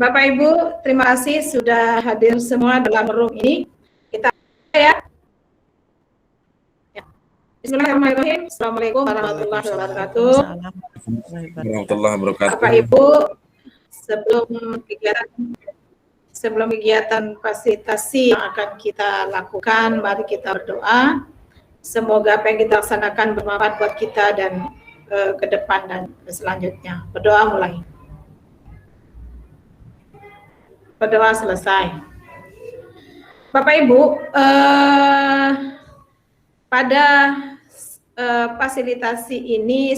Bapak Ibu, terima kasih sudah hadir semua dalam room ini. Kita ya. Bismillahirrahmanirrahim. Assalamualaikum warahmatullahi wabarakatuh. Warahmatullahi wabarakatuh. Bapak Ibu, sebelum kegiatan fasilitasi yang akan kita lakukan, mari kita berdoa. Semoga apa yang kita laksanakan bermanfaat buat kita dan ke depan dan selanjutnya. Berdoa mulai. Berdoa selesai. Bapak Ibu, pada fasilitasi ini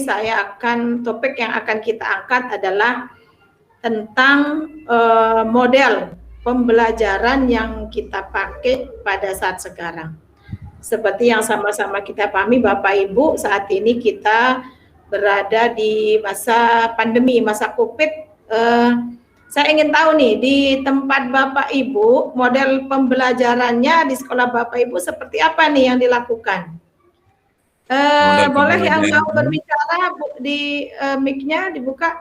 topik yang akan kita angkat adalah tentang model pembelajaran yang kita pakai pada saat sekarang. Seperti yang sama-sama kita pahami Bapak Ibu, saat ini kita berada di masa pandemi, masa COVID. Saya ingin tahu nih, di tempat Bapak Ibu, model pembelajarannya di sekolah Bapak Ibu seperti apa nih yang dilakukan? Boleh yang mau berbicara di mic-nya dibuka?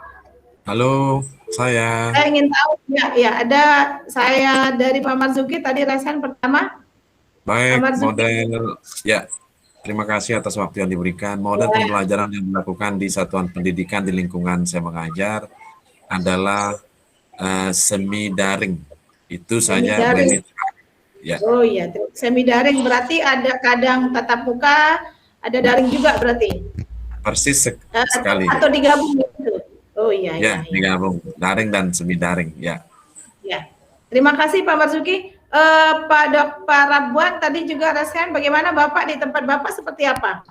Halo, saya ingin tahu, ya ada saya dari Pak Marzuki, tadi rasain pertama. Baik, model, ya terima kasih atas waktu yang diberikan. Model pembelajaran yang dilakukan di satuan pendidikan di lingkungan saya mengajar adalah semi daring. Itu saja. Ya. Oh iya, semi daring berarti ada kadang tatap muka, ada daring juga berarti. Persis sekali. Atau digabung gitu. Oh iya. Ya, digabung daring dan semi daring. Ya. Ya. Terima kasih Pak Marzuki. Pak Rabuan tadi juga rasakan bagaimana Bapak di tempat Bapak seperti apa?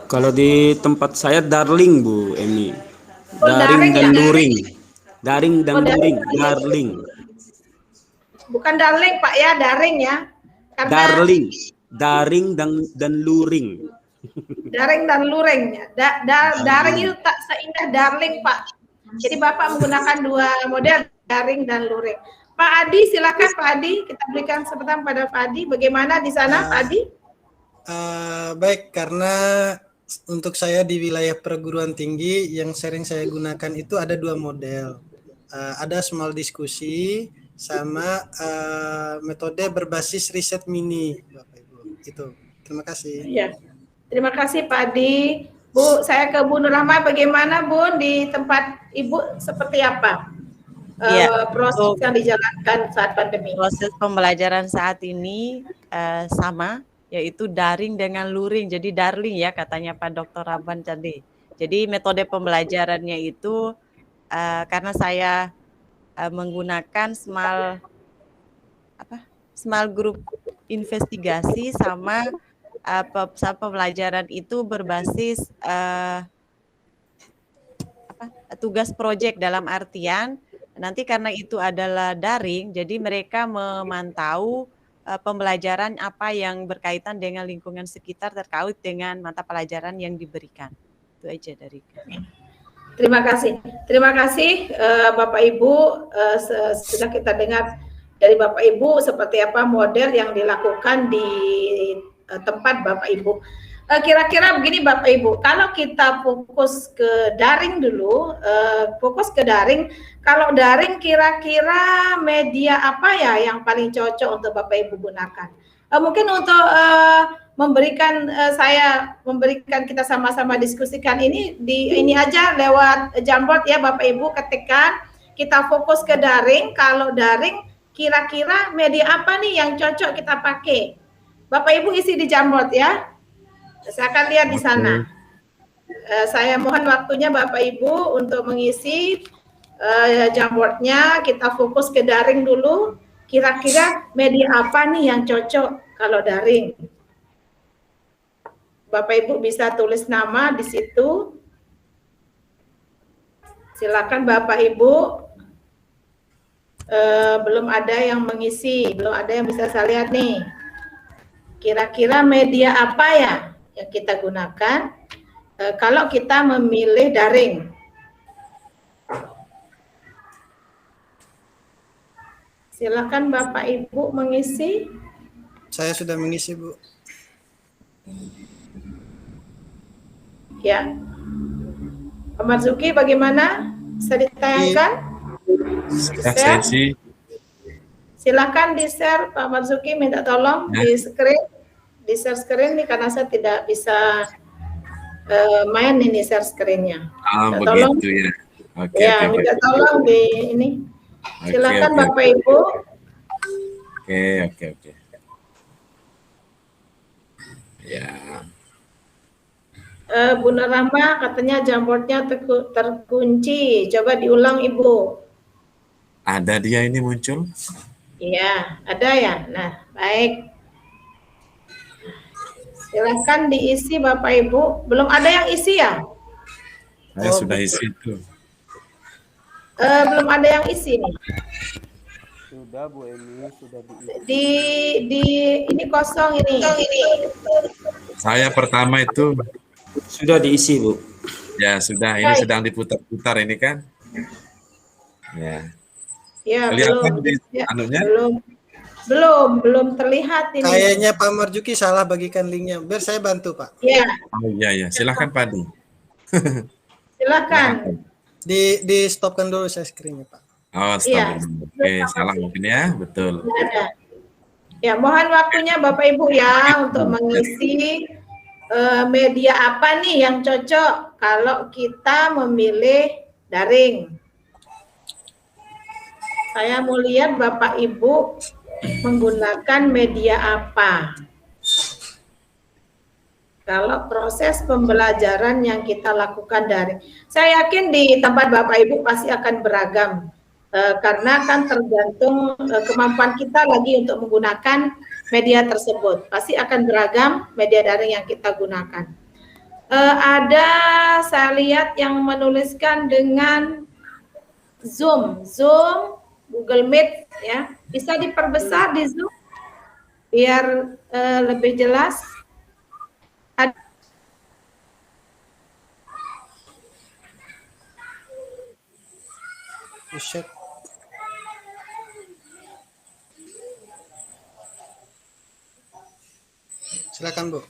Kalau di tempat saya darling Bu Emi. Daring dan luring. Daring dan luring, darling. Bukan darling Pak ya, daring ya. Karena darling, daring dan luring. Daring dan luring ya. Daring itu tak seindah darling Pak. Jadi Bapak menggunakan dua model, daring dan luring. Pak Adi, silakan Pak Adi, kita berikan kesempatan pada Pak Adi. Bagaimana di sana Pak Adi? Baik, karena untuk saya di wilayah perguruan tinggi yang sering saya gunakan itu ada dua model. Ada small diskusi sama metode berbasis riset mini, Bapak Ibu. Itu. Terima kasih. Ya. Terima kasih Pak Adi. Bu, saya ke Bu Nurrahma. Bagaimana Bu di tempat Ibu seperti apa? Proses yang dijalankan saat pandemi. Proses pembelajaran saat ini sama, yaitu daring dengan luring. Jadi darling ya katanya Pak Dr. Raban tadi. Jadi metode pembelajarannya itu karena saya menggunakan small group investigasi sama pembelajaran itu berbasis tugas proyek, dalam artian nanti karena itu adalah daring, jadi mereka memantau pembelajaran apa yang berkaitan dengan lingkungan sekitar terkait dengan mata pelajaran yang diberikan. Itu aja dari kami. Terima kasih Bapak Ibu. Sudah kita dengar dari Bapak Ibu seperti apa model yang dilakukan di tempat Bapak Ibu. Kira-kira begini Bapak Ibu, kalau kita fokus ke daring dulu, kalau daring kira-kira media apa ya yang paling cocok untuk Bapak Ibu gunakan? Mungkin untuk memberikan kita sama-sama diskusikan ini aja lewat Jamboard ya Bapak Ibu, ketikkan kita fokus ke daring. Kalau daring kira-kira media apa nih yang cocok kita pakai? Bapak Ibu isi di Jamboard ya. Saya akan lihat di sana. Saya mohon waktunya Bapak Ibu untuk mengisi Jamboardnya. Kita fokus ke daring dulu. Kira-kira media apa nih yang cocok kalau daring? Bapak Ibu bisa tulis nama di situ. Silakan Bapak Ibu. Belum ada yang mengisi, belum ada yang bisa saya lihat nih. Kira-kira media apa ya yang kita gunakan kalau kita memilih daring? Silakan Bapak Ibu mengisi. Saya sudah mengisi, Bu. Ya. Pak Marzuki bagaimana? Bisa ditayangkan? Sudah, Share. Sensi. Silakan di-share Pak Marzuki, minta tolong Ya. di share screen nih karena saya tidak bisa main ini share screen-nya. Minta tolong. Begitu ya. Oke, Ya, oke. minta tolong di ini. Silakan Oke, Bapak Ibu. Oke. Ya. Bu Nur Rahma katanya jamboardnya terkunci. Coba diulang Ibu. Ada dia ini muncul? Iya, ada ya. Nah, baik. Silahkan diisi Bapak Ibu. Belum ada yang isi ya? Saya sudah isi itu. Belum ada yang isi nih. Sudah Bu Emi, sudah diisi. Di ini kosong ini. Saya pertama itu. Sudah diisi Bu. Ya sudah, ini sedang diputar-putar ini kan. Ya. Ya, Kelihatan belum. di Ya, anunya? belum terlihat ini. Kayaknya Pak Marzuki salah bagikan linknya. Biar saya bantu Pak. Ya, Oh iya, silakan Padi. silakan. Di stopkan dulu saya screen-nya Pak. Oh, stop. Iya. Oke, salah mungkin ya, betul. Ada. Ya, mohon waktunya Bapak Ibu ya untuk mengisi media apa nih yang cocok kalau kita memilih daring. Saya mau lihat Bapak Ibu menggunakan media apa. Kalau proses pembelajaran yang kita lakukan daring. Saya yakin di tempat Bapak Ibu pasti akan beragam. Karena kan tergantung kemampuan kita lagi untuk menggunakan media tersebut. Pasti akan beragam media daring yang kita gunakan. Ada saya lihat yang menuliskan dengan Zoom, Google Meet ya. Bisa diperbesar di Zoom biar lebih jelas. Buset. Silakan Bu.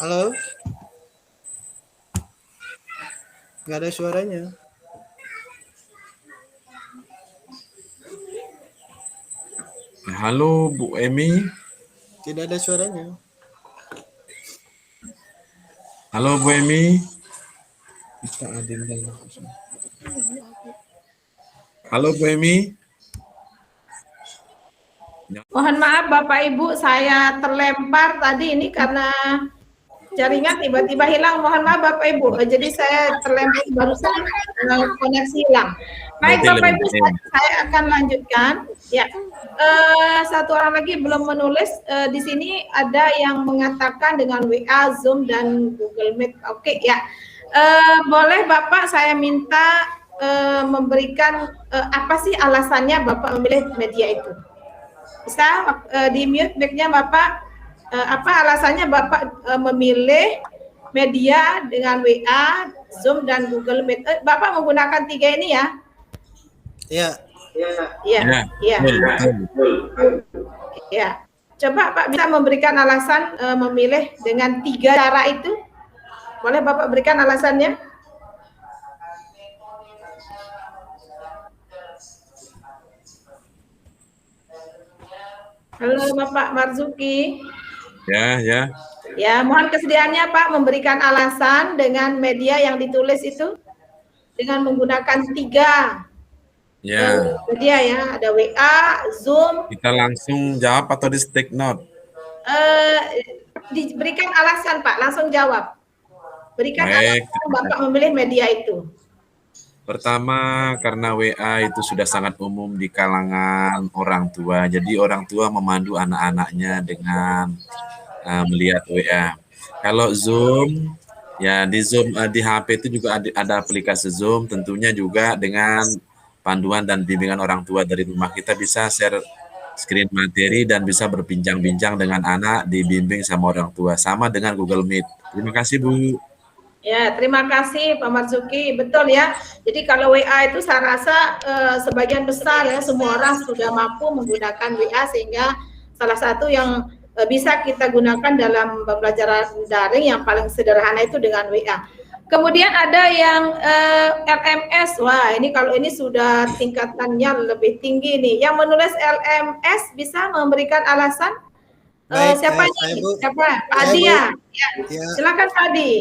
Halo? Nggak ada suaranya. Halo Bu Emi. Tidak ada suaranya. Halo Bu Emi. Halo Bu Emi. Mohon maaf Bapak Ibu, saya terlempar tadi ini karena jaringan tiba-tiba hilang. Mohon maaf Bapak Ibu, jadi saya terlempar barusan koneksi hilang. Baik Bapak Ibu, saya akan lanjutkan. Ya, satu orang lagi belum menulis. Di sini ada yang mengatakan dengan WA, Zoom dan Google Meet. Oke ya, boleh Bapak saya minta memberikan apa sih alasannya Bapak memilih media itu? Bisa di mute mic-nya Bapak, apa alasannya Bapak memilih media dengan WA, Zoom dan Google Meet? Bapak menggunakan 3 ini ya? Iya. Iya. Ya. Coba Pak bisa memberikan alasan memilih dengan 3 cara itu? Boleh Bapak berikan alasannya? Halo Bapak Marzuki. Ya. Ya, mohon kesediaannya Pak memberikan alasan dengan media yang ditulis itu dengan menggunakan 3 media ya, ada WA, Zoom. Kita langsung jawab atau di take note? Diberikan alasan Pak, langsung jawab. Berikan alasan Bapak memilih media itu. Pertama, karena WA itu sudah sangat umum di kalangan orang tua. Jadi orang tua memandu anak-anaknya dengan melihat WA. Kalau Zoom, ya di Zoom di HP itu juga ada aplikasi Zoom. Tentunya juga dengan panduan dan bimbingan orang tua dari rumah, kita bisa share screen materi dan bisa berbincang-bincang dengan anak, dibimbing sama orang tua. Sama dengan Google Meet. Terima kasih Bu. Ya, terima kasih Pak Marzuki. Betul ya. Jadi kalau WA itu saya rasa sebagian besar ya semua orang sudah mampu menggunakan WA, sehingga salah satu yang bisa kita gunakan dalam pembelajaran daring yang paling sederhana itu dengan WA. Kemudian ada yang LMS. Wah, ini kalau ini sudah tingkatannya lebih tinggi nih. Yang menulis LMS bisa memberikan alasan? Baik, Siapa saya, nih? Bu. Siapa? Pak Saya, Adi Bu. ya? Ya. Silakan Pak Adi.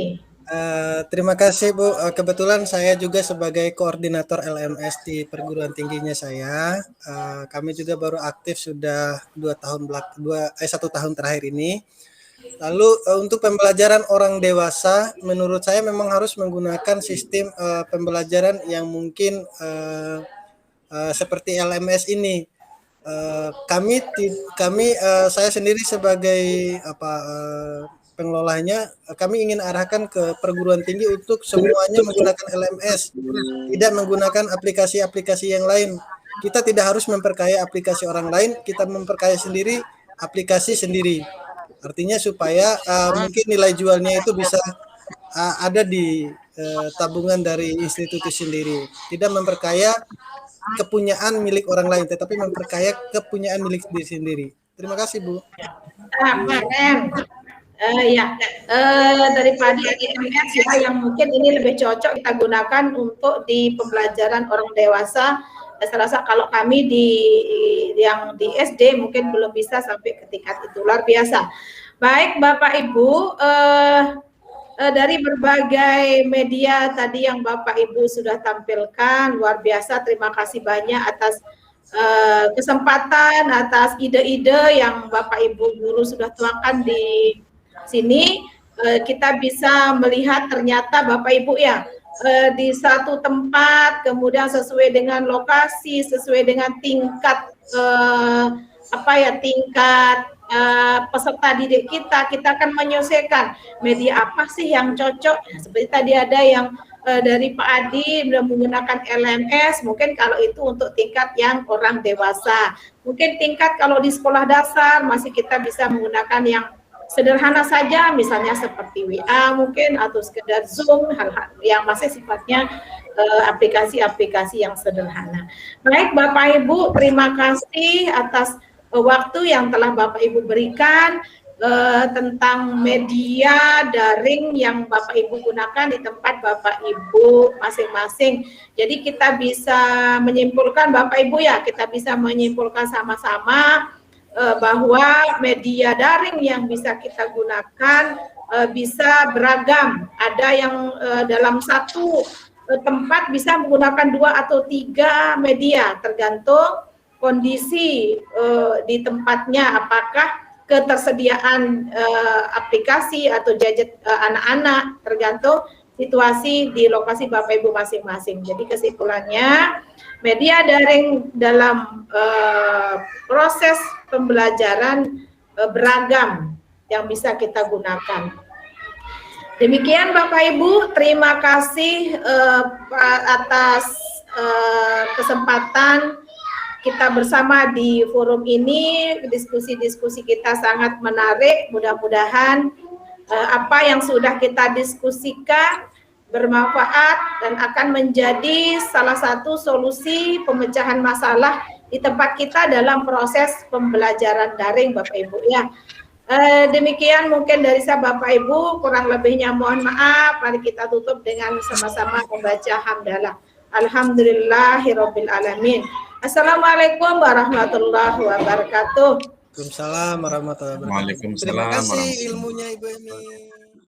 Terima kasih Bu. Kebetulan saya juga sebagai koordinator LMS di perguruan tingginya saya. Kami juga baru aktif sudah 1 tahun terakhir ini. Lalu untuk pembelajaran orang dewasa, menurut saya memang harus menggunakan sistem pembelajaran yang mungkin seperti LMS ini. Saya sendiri sebagai pengelolanya, kami ingin arahkan ke perguruan tinggi untuk semuanya menggunakan LMS, tidak menggunakan aplikasi-aplikasi yang lain. Kita tidak harus memperkaya aplikasi orang lain, kita memperkaya sendiri aplikasi sendiri. Artinya supaya mungkin nilai jualnya itu bisa ada di tabungan dari institusi sendiri, tidak memperkaya kepunyaan milik orang lain, tetapi memperkaya kepunyaan milik diri sendiri. Terima kasih Bu. Daripada LMS ya, yang mungkin ini lebih cocok kita gunakan untuk di pembelajaran orang dewasa. Saya rasa kalau kami yang di SD mungkin belum bisa sampai ke tingkat itu, luar biasa. Baik Bapak Ibu, dari berbagai media tadi yang Bapak Ibu sudah tampilkan, luar biasa. Terima kasih banyak atas kesempatan, atas ide-ide yang Bapak Ibu guru sudah tuangkan di sini. Kita bisa melihat ternyata Bapak Ibu ya, di satu tempat, kemudian sesuai dengan lokasi, sesuai dengan tingkat tingkat peserta didik kita akan menyesuaikan media apa sih yang cocok. Seperti tadi ada yang dari Pak Adi menggunakan LMS, mungkin kalau itu untuk tingkat yang orang dewasa. Mungkin tingkat kalau di sekolah dasar masih kita bisa menggunakan yang sederhana saja, misalnya seperti WA mungkin, atau sekedar Zoom, hal-hal yang masih sifatnya aplikasi-aplikasi yang sederhana. Baik Bapak Ibu, terima kasih atas waktu yang telah Bapak Ibu berikan tentang media daring yang Bapak Ibu gunakan di tempat Bapak Ibu masing-masing. Jadi kita bisa menyimpulkan Bapak Ibu ya, kita bisa menyimpulkan sama-sama bahwa media daring yang bisa kita gunakan bisa beragam. Ada yang dalam satu tempat bisa menggunakan 2 atau 3 media, tergantung kondisi di tempatnya, apakah ketersediaan aplikasi atau gadget anak-anak, tergantung situasi di lokasi Bapak Ibu masing-masing. Jadi kesimpulannya, media daring dalam proses pembelajaran beragam yang bisa kita gunakan. Demikian Bapak Ibu, terima kasih atas kesempatan kita bersama di forum ini. Diskusi-diskusi kita sangat menarik. Mudah-mudahan apa yang sudah kita diskusikan bermanfaat dan akan menjadi salah satu solusi pemecahan masalah di tempat kita dalam proses pembelajaran daring Bapak Ibu ya. Demikian mungkin dari saya Bapak Ibu, kurang lebihnya mohon maaf. Mari kita tutup dengan sama-sama membaca hamdalah. Alhamdulillahirabbil alamin. Assalamualaikum warahmatullahi wabarakatuh. Waalaikumsalam warahmatullahi wabarakatuh. Waalaikumsalam Terima kasih warahmatullahi ilmunya Ibu Emi.